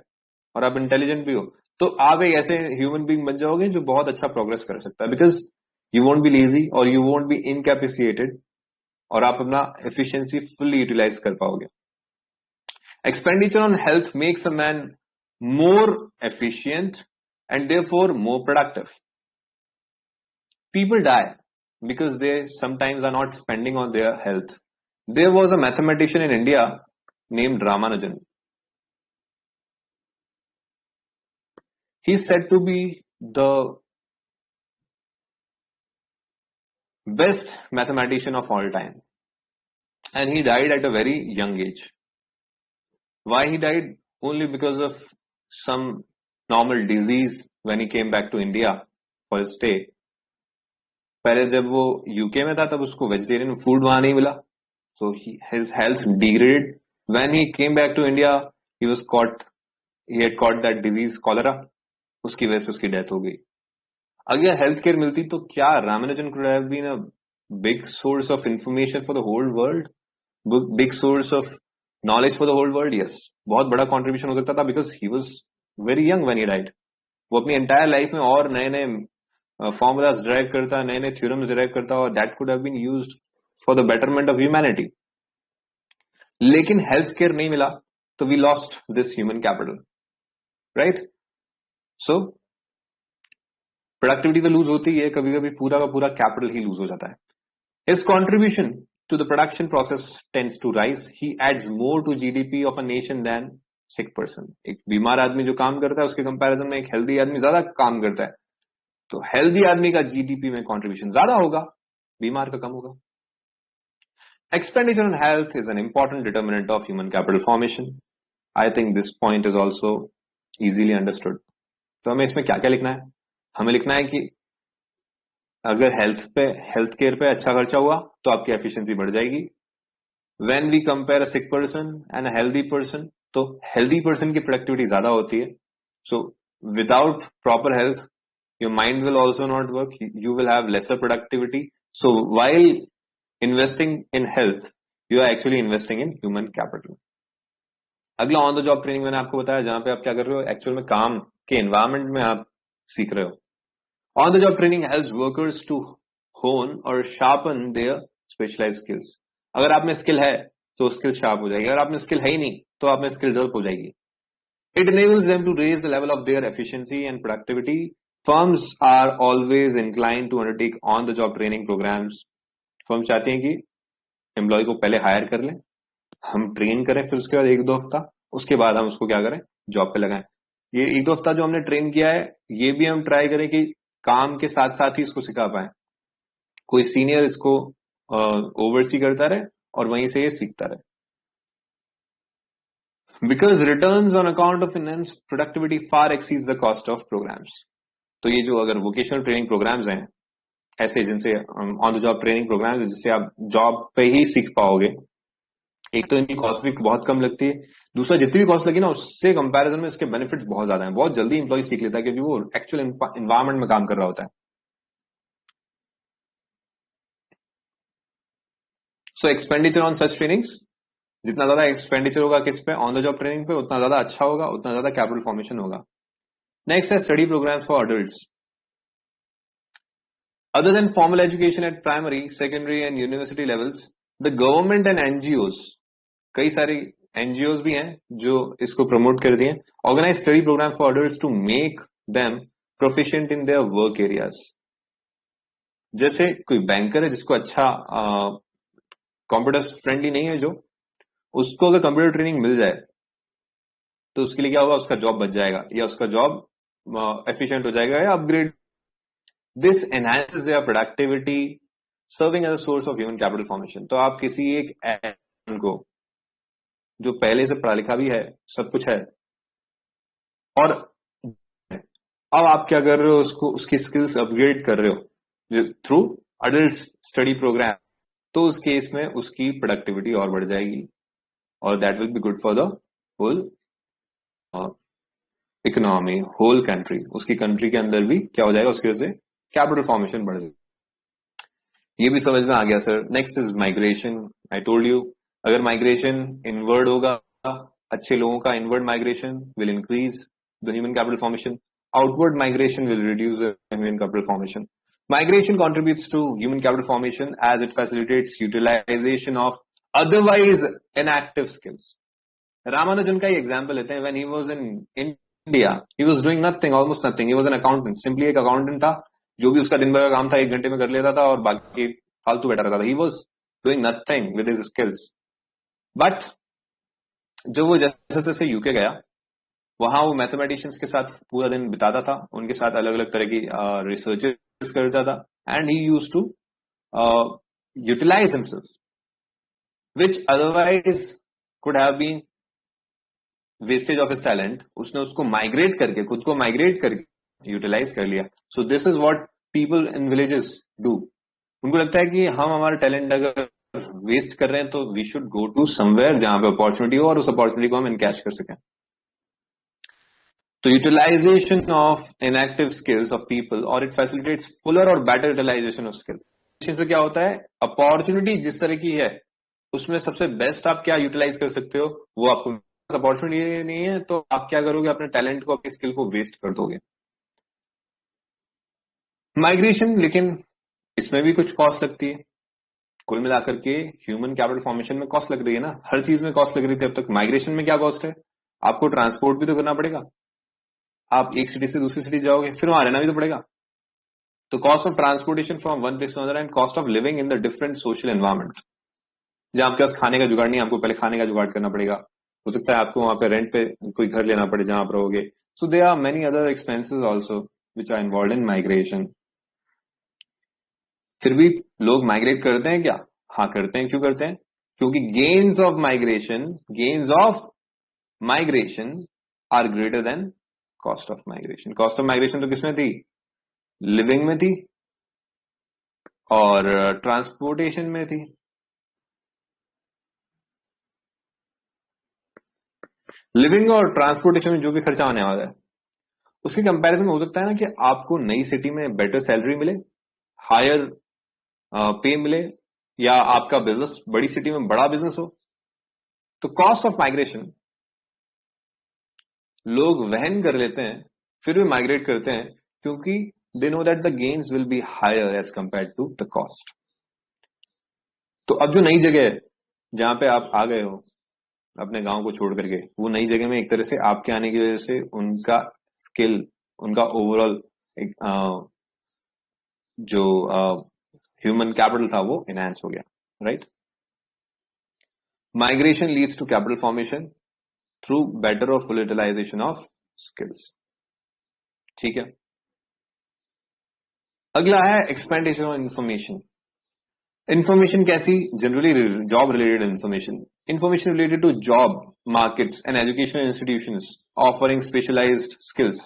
और आप इंटेलिजेंट भी हो, तो आप एक ऐसे ह्यूमन बीइंग बन जाओगे जो बहुत अच्छा प्रोग्रेस कर सकता है, because you won't be lazy और यू वोंट बी इनकैपेसिटेड, और आप अपना एफिशिएंसी फुल्ली यूटिलाइज कर पाओगे। Expenditure on health makes a man more efficient and therefore more productive. People die because they sometimes are not spending on their health. There was a mathematician in India named Ramanujan. He is said to be the best mathematician of all time. And he died at a very young age. Why he died? Only because of some normal disease when he came back to India for his stay. पहले जब वो UK में था तब उसको vegetarian food वहां नहीं मिला, so his health degraded. When he came back to India, he was caught he had caught that disease cholera, उसकी वजह से उसकी डेथ हो गई। अगर हेल्थ केयर मिलती तो क्या Ramanujan could have been a big source of information for the whole world, big source of knowledge for the whole world? Yes, बहुत बड़ा contribution हो सकता था, because he was very young when he died. वो अपनी एंटायर लाइफ में और नए नए फॉर्मूलाज ड्राइव करता, नए नए थ्योरम्स ड्राइव करता, और that could have been used for the betterment of humanity. लेकिन हेल्थ केयर नहीं मिला तो we lost this human capital, right? So productivity तो लूज होती है, कभी कभी पूरा का पूरा कैपिटल ही लूज हो जाता है। His contribution to the production process tends to rise, he adds more to GDP of a nation than sick person. एक बीमार आदमी जो काम करता है उसके कंपैरिजन में एक हेल्दी आदमी ज्यादा काम करता है, तो हेल्दी आदमी का जीडीपी में कॉन्ट्रीब्यूशन ज्यादा होगा, बीमार का कम होगा। Expenditure on health is an important determinant of human capital formation. I think this point is also easily understood. तो हमें इसमें क्या क्या लिखना है? हमें लिखना है कि अगर हेल्थ केयर पे अच्छा खर्चा हुआ तो आपकी एफिशिएंसी बढ़ जाएगी। When we compare a sick person and a healthy person, तो हेल्दी पर्सन की प्रोडक्टिविटी ज्यादा होती है। So without proper health your mind will also not work, you will have lesser productivity. So while investing in health, you are actually investing in human capital. अगला on the job training मैंने आपको बताया, जहां पे आप क्या कर रहे हो, एक्चुअल में काम के एनवायरमेंट में आप सीख रहे हो। On the job training helps workers to hone और शार्पन देयर स्पेशलाइज्ड स्किल्स। अगर आप में स्किल है तो स्किल शार्प हो जाएगी, अगर आप में स्किल है ही नहीं तो आप में स्किल डेवलप हो जाएगी। It enables them to raise the level of their efficiency and productivity. Firms are always inclined to undertake on-the-job training programs. Firm चाहती हैं कि एम्प्लॉय को पहले हायर कर लें, हम ट्रेन करें, फिर उसके बाद 1-2 हफ्ता, उसके बाद हम उसको क्या करें, जॉब पे लगाएं। ये 1-2 हफ्ता जो हमने ट्रेन किया है, ये भी हम ट्राई करें कि काम के साथ साथ ही इसको सिखा पाए, कोई सीनियर इसको ओवरसी करता रहे और वहीं से ये सीखता रहे। Because returns on account of enhanced productivity far exceeds the cost of programs. तो ये जो अगर वोकेशनल ट्रेनिंग प्रोग्राम्स हैं ऐसे, जिनसे on the job training programs जिससे आप जॉब पे ही सीख पाओगे, एक तो इनकी कॉस्ट भी बहुत कम लगती है, दूसरा जितनी भी कॉस्ट लगी ना उससे कंपैरिजन में इसके बेनिफिट्स बहुत ज्यादा हैं, बहुत जल्दी इंप्लॉय सीख लेता है क्योंकि वो एक्चुअल इन्वायरमेंट में काम कर रहा होता है। सो एक्सपेंडिचर ऑन सच ट्रेनिंग्स जितना ज्यादा एक्सपेंडिचर होगा किस पे, ऑन द जॉब ट्रेनिंग पे, उतना ज्यादा अच्छा होगा, उतना ज्यादा कैपिटल फॉर्मेशन होगा. नेक्स्ट है study programs for adults. Other than formal education at primary, secondary and university levels, the government and NGOs, कई सारी NGOs भी हैं जो इसको प्रमोट कर दिए, organize study program for adults to make them proficient in their work areas. जैसे कोई बैंकर है जिसको अच्छा कंप्यूटर फ्रेंडली नहीं है, जो उसको अगर कंप्यूटर ट्रेनिंग मिल जाए तो उसके लिए क्या होगा, उसका जॉब बच जाएगा या उसका जॉब एफिशिएंट हो जाएगा या upgrade. This enhances their productivity, serving as a source of human capital formation. तो आप किसी एक को जो पहले से पढ़ा लिखा भी है, सब कुछ है, और अब आप क्या कर रहे हो, उसको उसकी स्किल्स अपग्रेड कर रहे हो थ्रू अडल्ट स्टडी प्रोग्राम, तो उस केस में उसकी प्रोडक्टिविटी और बढ़ जाएगी और that will be good for the whole economy, whole country. उसकी कंट्री के अंदर भी क्या हो जाएगा, उसकी वजह से कैपिटल फॉर्मेशन बढ़ जाएगी. ये भी समझ में आ गया sir. Next is migration. I told you, अगर माइग्रेशन इनवर्ड होगा, अच्छे लोगों का inward migration will increase the human capital formation. Outward migration will reduce the human capital formation. Migration contributes to human capital formation as it facilitates utilization of otherwise inactive skills. Ramanujan का ही example लेते हैं. When he was in India, he was doing nothing, almost nothing. He was an accountant, simply एक accountant था. जो भी उसका दिन भर का काम था 1 घंटे में कर लेता था और बाकी फालतू बैठा रहता था. He was doing nothing with his skills. But जब वो जैसे तैसे यूके गया, वहां वो मैथमेटिशियंस के साथ पूरा दिन बिताता था, उनके साथ अलग अलग तरह की रिसर्चेस करता था, and he used to utilize himself which otherwise could have been wastage of his talent. उसने उसको माइग्रेट करके, खुद को माइग्रेट करके यूटिलाइज कर लिया. So this is what people in villages do. उनको लगता है कि हम हमारा टैलेंट अगर वेस्ट कर रहे हैं तो we should go to somewhere जहां पे अपॉर्चुनिटी हो और उस अपॉर्चुनिटी को हम इनकैश कर सकें. तो utilization of inactive skills of people, और इट फैसिलिटेट्स फुलर और बेटर यूटिलाइजेशन ऑफ स्किल्स. से क्या होता है, अपॉर्चुनिटी जिस तरह की है उसमें सबसे बेस्ट आप क्या यूटिलाइज कर सकते हो, वो आपको अपॉर्चुनिटी नहीं है तो आप क्या करोगे, अपने टैलेंट को, अपनी स्किल को वेस्ट कर दोगे. माइग्रेशन, लेकिन इसमें भी कुछ कॉस्ट लगती है. कुल मिलाकर के ह्यूमन कैपिटल फॉर्मेशन में कॉस्ट लग रही है ना, हर चीज में कॉस्ट लग रही थी अब तक. माइग्रेशन में क्या कॉस्ट है, आपको ट्रांसपोर्ट भी तो करना पड़ेगा. आप एक सिटी से दूसरी सिटी जाओगे, फिर वहां रहना भी तो पड़ेगा. तो cost of transportation from one place to another and cost of living in the different social environment. जहां आपके पास खाने का जुगाड़ नहीं है, आपको पहले खाने का जुगाड़ करना पड़ेगा. हो सकता है आपको वहां पे रेंट पे कोई घर लेना पड़े जहां आप रहोगे. So there are many other expenses also which are involve in migration. फिर भी लोग माइग्रेट करते हैं क्या? हाँ करते हैं. क्यों करते हैं? क्योंकि gains of migration are greater than cost of migration. Cost of migration तो किसमें थी? लिविंग में थी और ट्रांसपोर्टेशन में थी. लिविंग और ट्रांसपोर्टेशन में जो भी खर्चा आने वाला है उसके कंपैरिजन में हो सकता है ना कि आपको नई सिटी में बेटर सैलरी मिले, हायर पे मिले, या आपका बिजनेस बड़ी सिटी में बड़ा बिजनेस हो. तो कॉस्ट ऑफ माइग्रेशन लोग वहन कर लेते हैं, फिर भी माइग्रेट करते हैं क्योंकि they know that the gains will be higher as compare to the cost. तो अब जो नई जगह है जहां पे आप आ गए हो अपने गांव को छोड़ करके, वो नई जगह में एक तरह से आपके आने की वजह से उनका स्किल, उनका ओवरऑल जो ह्यूमन कैपिटल था वो एनहांस हो गया. Right. Migration leads to capital formation through better और फुल यूटिलाइजेशन ऑफ स्किल्स. ठीक है. अगला है एक्सपेंडिचर ऑन इंफॉर्मेशन. इंफॉर्मेशन कैसी? Generally job related information related to job markets and educational institutions offering specialized skills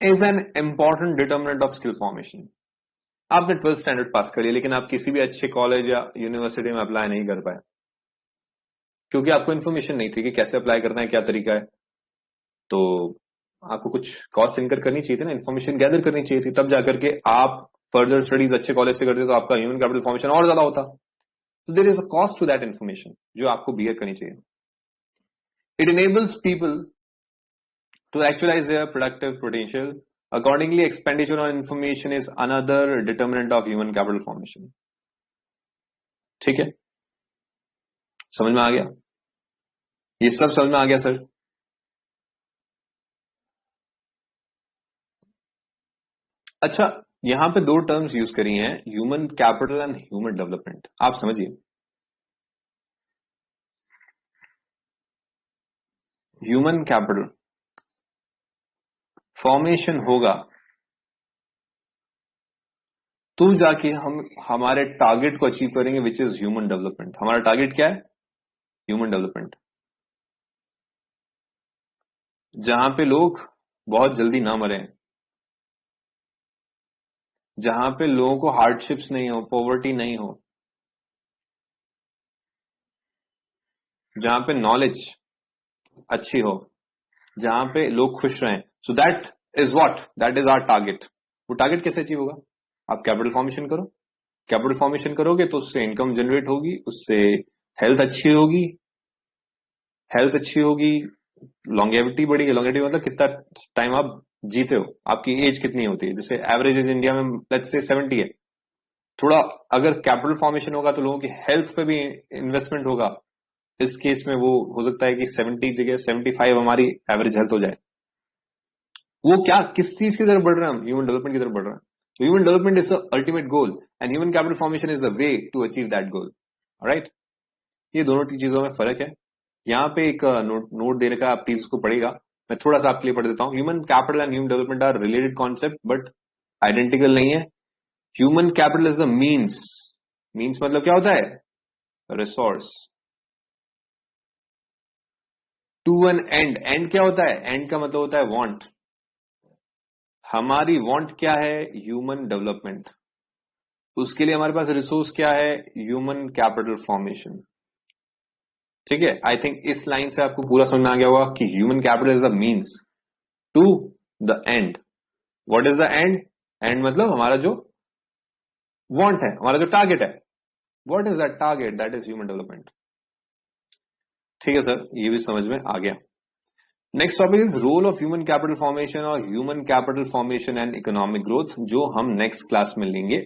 is an important determinant of skill formation. आपने 12th standard पास कर लिया लेकिन आप किसी भी अच्छे कॉलेज या यूनिवर्सिटी में अप्लाई नहीं कर पाए क्योंकि आपको इन्फॉर्मेशन नहीं थी कि कैसे अप्लाई करना है, क्या तरीका है. तो आपको कुछ कॉस्ट इनकर करनी चाहिए थी ना, इन्फॉर्मेशन गैदर करनी चाहिए थी, तब जाकर के आप फर्दर स्टडीज अच्छे कॉलेज से करते तो आपका ह्यूमन कैपिटल फॉर्मेशन और ज्यादा होता. तो there is a cost to that information जो आपको बियर करनी चाहिए. It enables people to actualize their productive potential. Accordingly, expenditure on information is another determinant of human capital formation. ठीक है, समझ में आ गया? ये सब समझ में आ गया सर? अच्छा, यहां पे दो टर्म्स यूज करी हैं, human capital and human development. आप समझिए, ह्यूमन कैपिटल फॉर्मेशन होगा तो जाके हम हमारे टारगेट को अचीव करेंगे, विच इज ह्यूमन डेवलपमेंट. हमारा टारगेट क्या है? Human development. जहां पे लोग बहुत जल्दी ना मरे, जहां पे लोगों को हार्डशिप्स नहीं हो, पॉवर्टी नहीं हो, जहां पे नॉलेज अच्छी हो, जहां पे लोग खुश रहें. So that that is our target. वो टारगेट कैसे अचीव होगा? आप कैपिटल फॉर्मेशन करो. कैपिटल फॉर्मेशन करोगे तो उससे इनकम जनरेट होगी, उससे हेल्थ अच्छी होगी. हेल्थ अच्छी होगी, लॉन्गेविटी बढ़ेगी. लॉन्गेविटी मतलब कितना टाइम आप जीते हो, आपकी एज कितनी होती है. जैसे एवरेज एज इंडिया में लेट्स से 70 है. थोड़ा अगर कैपिटल फॉर्मेशन होगा तो लोगों की हेल्थ पे भी इन्वेस्टमेंट होगा. इस केस में वो हो सकता है कि 70 जगह 75 हमारी एवरेज हेल्थ हो जाए. वो क्या, किस चीज की तरफ बढ़ रहे हैं हम? ह्यूमन डेवलपमेंट की तरफ बढ़ रहे हैं. तो human development is the ultimate goal and human capital formation is the way to achieve that goal. Right, ये दोनों चीजों में फर्क है. यहाँ पे एक नोट दे रखा है, आप प्लीज उसको पढ़ेगा. मैं थोड़ा सा आपके लिए पढ़ देता हूँ. Human capital and human development are related concept but identical नहीं है. Human capital is the means. Means मतलब क्या होता है? Resource to an end. End क्या होता है? एंड का मतलब होता है वांट. हमारी वांट क्या है? Human development. उसके लिए हमारे पास रिसोर्स क्या है? Human capital formation. ठीक है, आई थिंक इस लाइन से आपको पूरा समझ में आ गया होगा कि human capital is the means to the end. What is the end? End मतलब हमारा जो वांट है, हमारा जो टारगेट है. What is that target? That is human development. ठीक है सर, ये भी समझ में आ गया. Next topic is role of human capital formation और human capital formation and economic growth, जो हम नेक्स्ट क्लास में लेंगे.